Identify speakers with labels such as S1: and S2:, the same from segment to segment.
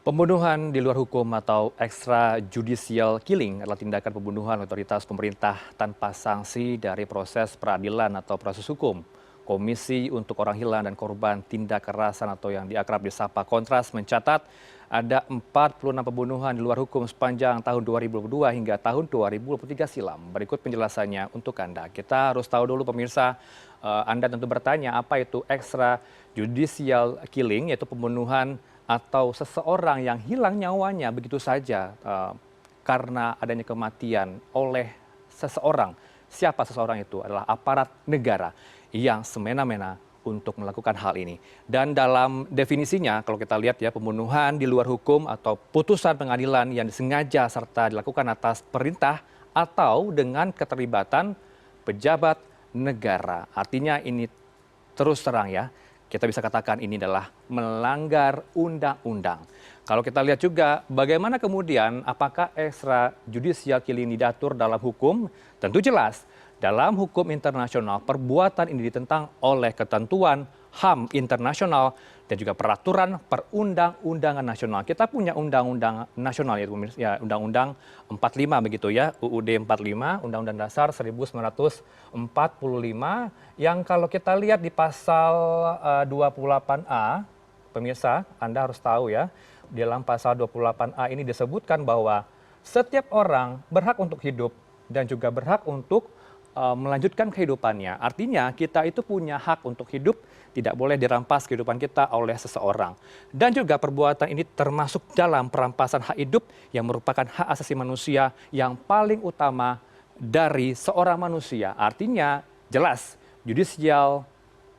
S1: Pembunuhan di luar hukum atau extrajudicial killing adalah tindakan pembunuhan otoritas pemerintah tanpa sanksi dari proses peradilan atau proses hukum. Komisi untuk Orang Hilang dan Korban Tindak Kekerasan atau yang diakrab disapa Kontras mencatat ada 46 pembunuhan di luar hukum sepanjang tahun 2022 hingga tahun 2023 silam. Berikut penjelasannya untuk Anda. Kita harus tahu dulu pemirsa, Anda tentu bertanya apa itu extrajudicial killing, yaitu pembunuhan atau seseorang yang hilang nyawanya begitu saja karena adanya kematian oleh seseorang. Siapa seseorang itu? Adalah aparat negara yang semena-mena untuk melakukan hal ini. Dan dalam definisinya, kalau kita lihat ya, pembunuhan di luar hukum atau putusan pengadilan yang disengaja serta dilakukan atas perintah atau dengan keterlibatan pejabat negara. Artinya ini terus terang ya, kita bisa katakan ini adalah melanggar undang-undang. Kalau kita lihat juga bagaimana kemudian apakah extrajudicial killing diatur dalam hukum, tentu jelas dalam hukum internasional perbuatan ini ditentang oleh ketentuan HAM internasional dan juga peraturan perundang-undangan nasional. Kita punya undang-undang nasional ya Undang-Undang 45 begitu ya, UUD 45, Undang-Undang Dasar 1945 yang kalau kita lihat di pasal 28A, pemirsa Anda harus tahu ya, di dalam pasal 28A ini disebutkan bahwa setiap orang berhak untuk hidup dan juga berhak untuk melanjutkan kehidupannya. Artinya kita itu punya hak untuk hidup, tidak boleh dirampas kehidupan kita oleh seseorang. Dan juga perbuatan ini termasuk dalam perampasan hak hidup yang merupakan hak asasi manusia yang paling utama dari seorang manusia. Artinya jelas judicial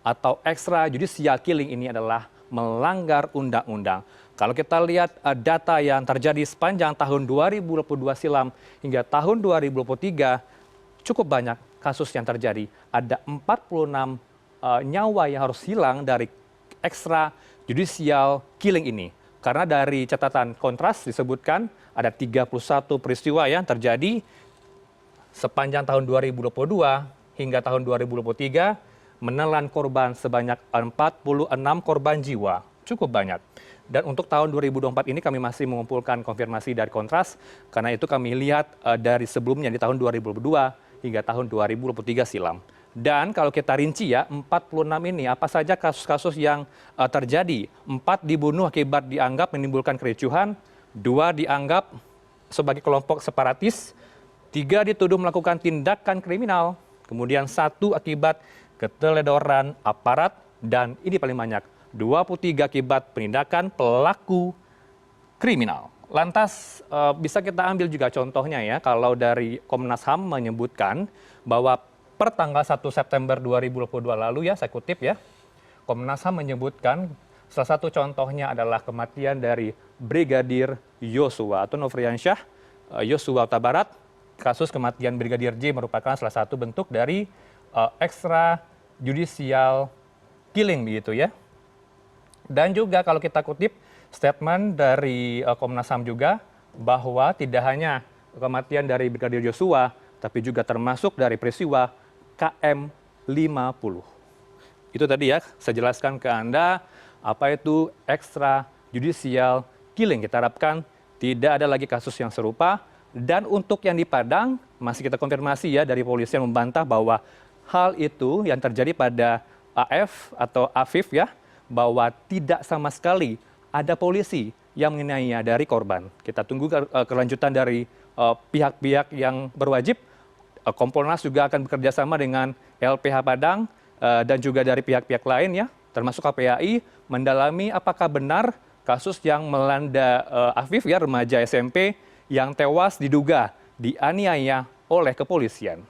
S1: atau extrajudicial killing ini adalah melanggar undang-undang. Kalau kita lihat data yang terjadi sepanjang tahun 2022 silam hingga tahun 2023, cukup banyak kasus yang terjadi. Ada 46 nyawa yang harus hilang dari extrajudicial killing ini. Karena dari catatan Kontras disebutkan ada 31 peristiwa yang terjadi sepanjang tahun 2022 hingga tahun 2023 menelan korban sebanyak 46 korban jiwa. Cukup banyak. Dan untuk tahun 2024 ini kami masih mengumpulkan konfirmasi dari Kontras karena itu kami lihat dari sebelumnya di tahun 2022 hingga tahun 2023 silam. Dan kalau kita rinci ya, 46 ini apa saja kasus-kasus yang terjadi. 4 dibunuh akibat dianggap menimbulkan kericuhan, 2 dianggap sebagai kelompok separatis, 3 dituduh melakukan tindakan kriminal, kemudian 1 akibat keteledoran aparat, dan ini paling banyak, 23 akibat penindakan pelaku kriminal. Lantas bisa kita ambil juga contohnya ya, kalau dari Komnas HAM menyebutkan bahwa per tanggal 1 September 2022 lalu ya, saya kutip ya, Komnas HAM menyebutkan salah satu contohnya adalah kematian dari Brigadir Yosua atau Nofriansyah Yosua Huta Barat. Kasus kematian Brigadir J merupakan salah satu bentuk dari extrajudicial killing begitu ya. Dan juga kalau kita kutip statement dari Komnas HAM juga bahwa tidak hanya kematian dari Brigadir Yosua, tapi juga termasuk dari peristiwa KM 50. Itu tadi ya, saya jelaskan ke Anda apa itu extrajudicial killing. Kita harapkan tidak ada lagi kasus yang serupa. Dan untuk yang di Padang, masih kita konfirmasi ya dari polisi yang membantah bahwa hal itu yang terjadi pada AF atau Afif ya, bahwa tidak sama sekali ada polisi yang mengenainya dari korban. Kita tunggu kelanjutan dari pihak-pihak yang berwajib. Kompolnas juga akan bekerja sama dengan LPH Padang dan juga dari pihak-pihak lain ya, termasuk KPAI, mendalami apakah benar kasus yang melanda Afif ya, remaja SMP yang tewas diduga dianiaya oleh kepolisian.